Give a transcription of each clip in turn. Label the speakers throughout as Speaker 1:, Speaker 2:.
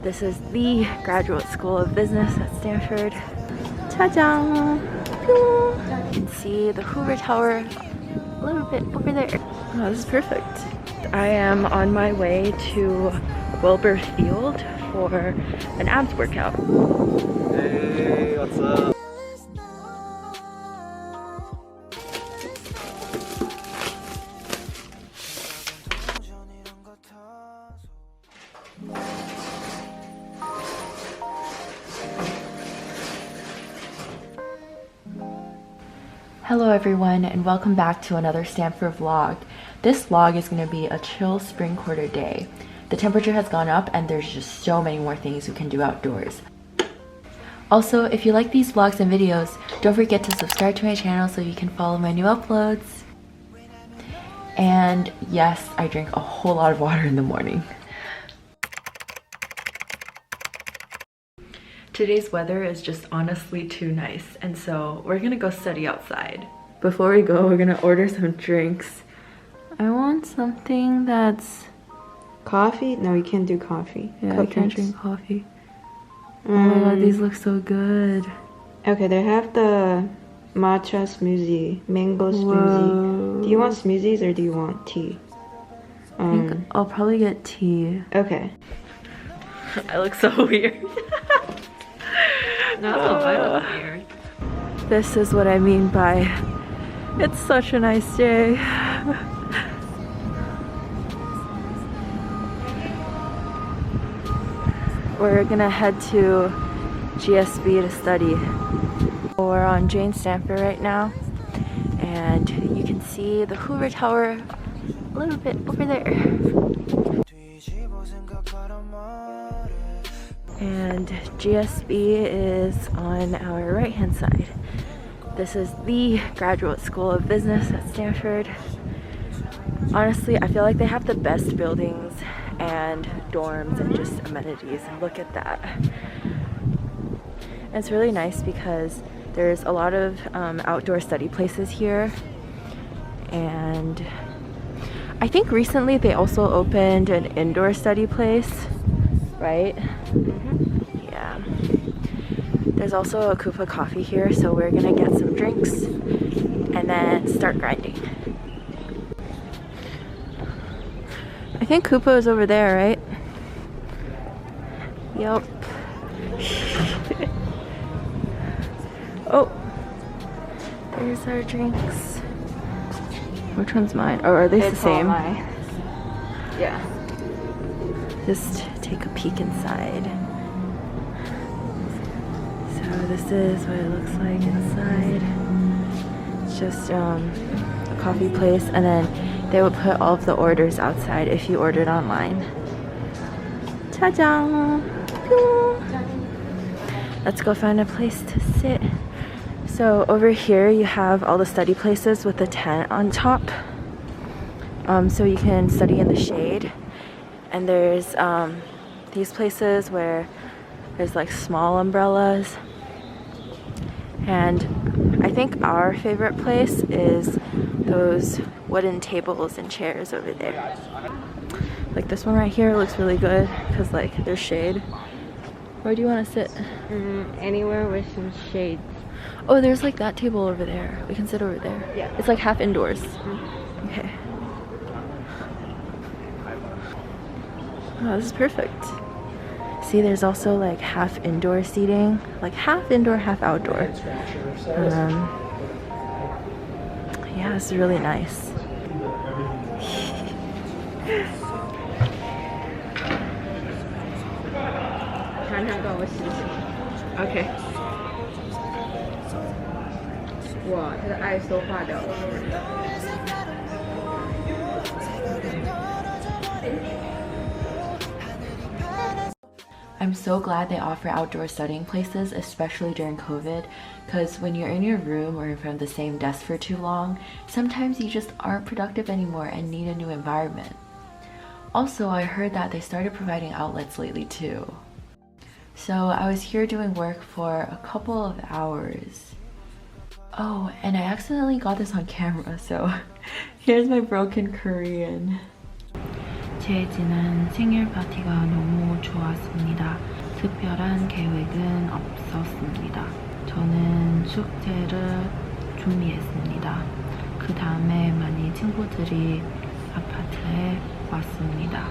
Speaker 1: This is the Graduate School of Business at Stanford. Ta-da! You can see the Hoover Tower a little bit over there. Oh, this is perfect. I am on my way to Wilbur Field for an abs workout.
Speaker 2: Hey, what's up?
Speaker 1: Hello everyone, and welcome back to another Stanford vlog. This vlog is going to be a chill spring quarter day. The temperature has gone up and there's just so many more things we can do outdoors. Also, if you like these vlogs and videos, don't forget to subscribe to my channel so you can follow my new uploads. And yes, I drink a whole lot of water in the morning. Today's weather is just honestly too nice, and so we're gonna go study outside. Before we go, we're gonna order some drinks. I want something that's...
Speaker 3: Coffee? No, you can't do coffee.
Speaker 1: Yeah, I can't drink coffee. Oh my god, these look so good.
Speaker 3: Okay, they have the matcha smoothie, mango smoothie. Do you want smoothies or do you want tea?
Speaker 1: I think I'll probably get tea.
Speaker 3: Okay.
Speaker 1: I look so weird.
Speaker 3: Not so I look weird.
Speaker 1: This is what I mean by it's such a nice day. We're gonna head to GSB to study. We're on Jane Stanford right now, and you can see the Hoover Tower a little bit over there. And GSB is on our right hand side. This is the Graduate School of Business at Stanford. Honestly, I feel like they have the best buildings and dorms and just amenities, and look at that. And it's really nice because there's a lot of outdoor study places here, and I think recently they also opened an indoor study place, right? Yeah. There's also a Coupa coffee here, so we're gonna get some drinks and then start grinding. I think Coupa is over there, right? Yup. Oh, there's our drinks. Which one's mine? Or are they the same?
Speaker 3: Yeah.
Speaker 1: Just take a peek inside. So this is what it looks like inside. It's just a coffee place, and then they would put all of the orders outside if you ordered online. Ta-da! Let's go find a place to sit. So over here you have all the study places with the tent on top. So you can study in the shade. And there's these places where there's like small umbrellas. And I think our favorite place is those wooden tables and chairs over there. Like this one right here looks really good because like there's shade. Where do you want to sit?
Speaker 3: Anywhere with some shade.
Speaker 1: Oh, there's like that table over there. We can sit over there.
Speaker 3: Yeah.
Speaker 1: It's like half indoors. Okay. Oh, this is perfect. See, there's also like half indoor seating, like half indoor, half outdoor. Yeah, this is really nice. Okay.
Speaker 3: 哇，它的爱都化掉了。
Speaker 1: I'm so glad they offer outdoor studying places, especially during COVID, because when you're in your room or in front of the same desk for too long, sometimes you just aren't productive anymore and need a new environment. Also, I heard that they started providing outlets lately too. So I was here doing work for a couple of hours. Oh, and I accidentally got this on camera, so here's my broken Korean. 제 지난 생일 파티가 너무 좋았습니다. 특별한 계획은 없었습니다. 저는 숙제를 준비했습니다. 그 다음에 많이 친구들이 아파트에 왔습니다.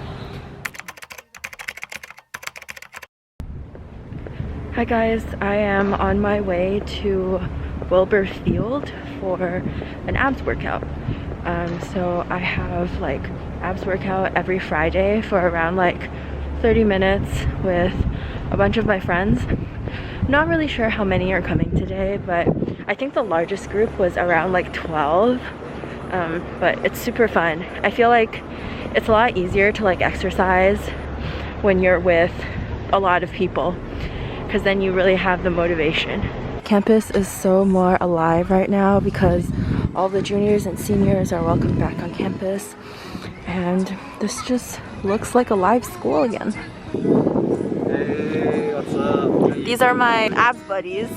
Speaker 1: Hi guys, I am on my way to Wilbur Field for an abs workout. So I have like abs workout every Friday for around like 30 minutes with a bunch of my friends. I'm not really sure how many are coming today, but I think the largest group was around like 12. But it's super fun. I feel like it's a lot easier to like exercise when you're with a lot of people, because then you really have the motivation. Campus is so more alive right now because all the juniors and seniors are welcome back on campus, and this just looks like a live school again.
Speaker 2: Hey, what's up?
Speaker 1: These are my abs buddies.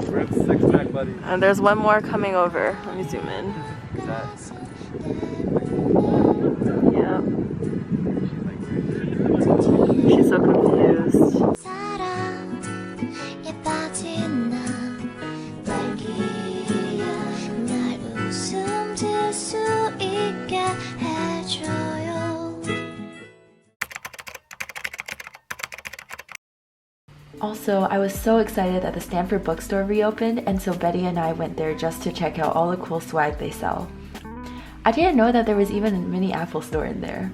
Speaker 2: We're six-pack buddies.
Speaker 1: And there's one more coming over. Let me zoom in.
Speaker 2: That's
Speaker 1: Yeah. She's so confused. Also, I was so excited that the Stanford Bookstore reopened, and so Betty and I went there just to check out all the cool swag they sell. I didn't know that there was even a mini Apple store in there.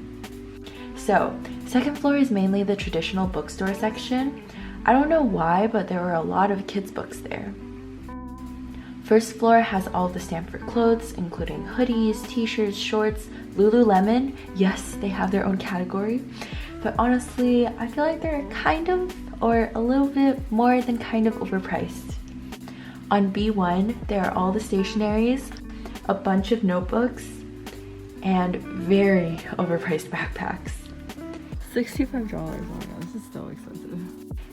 Speaker 1: So, second floor is mainly the traditional bookstore section. I don't know why, but there were a lot of kids' books there. First floor has all the Stanford clothes, including hoodies, t-shirts, shorts, Lululemon. Yes, they have their own category. But honestly, I feel like they're kind of, or a little bit more than kind of overpriced. On B1, there are all the stationaries, a bunch of notebooks, and very overpriced backpacks. $65 on this is so expensive.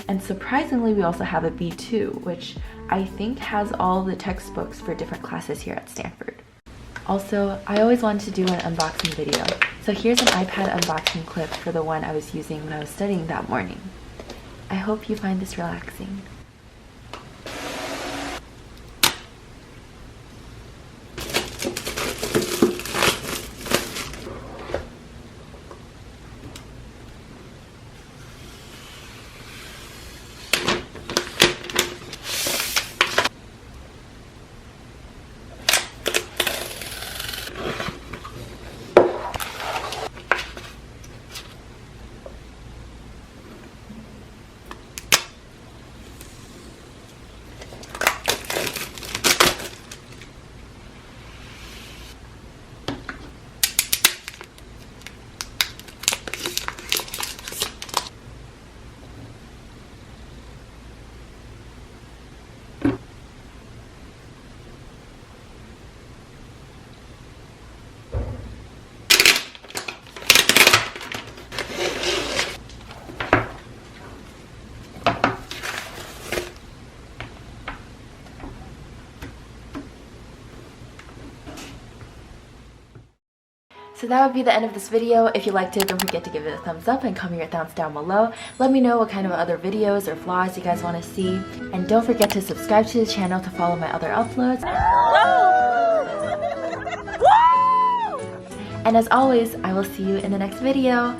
Speaker 1: And surprisingly, we also have a B2, which I think has all the textbooks for different classes here at Stanford. Also, I always wanted to do an unboxing video, so here's an iPad unboxing clip for the one I was using when I was studying that morning. I hope you find this relaxing. So that would be the end of this video. If you liked it, don't forget to give it a thumbs up and comment your thoughts down below. Let me know what kind of other videos or vlogs you guys want to see. And don't forget to subscribe to the channel to follow my other uploads. And as always, I will see you in the next video.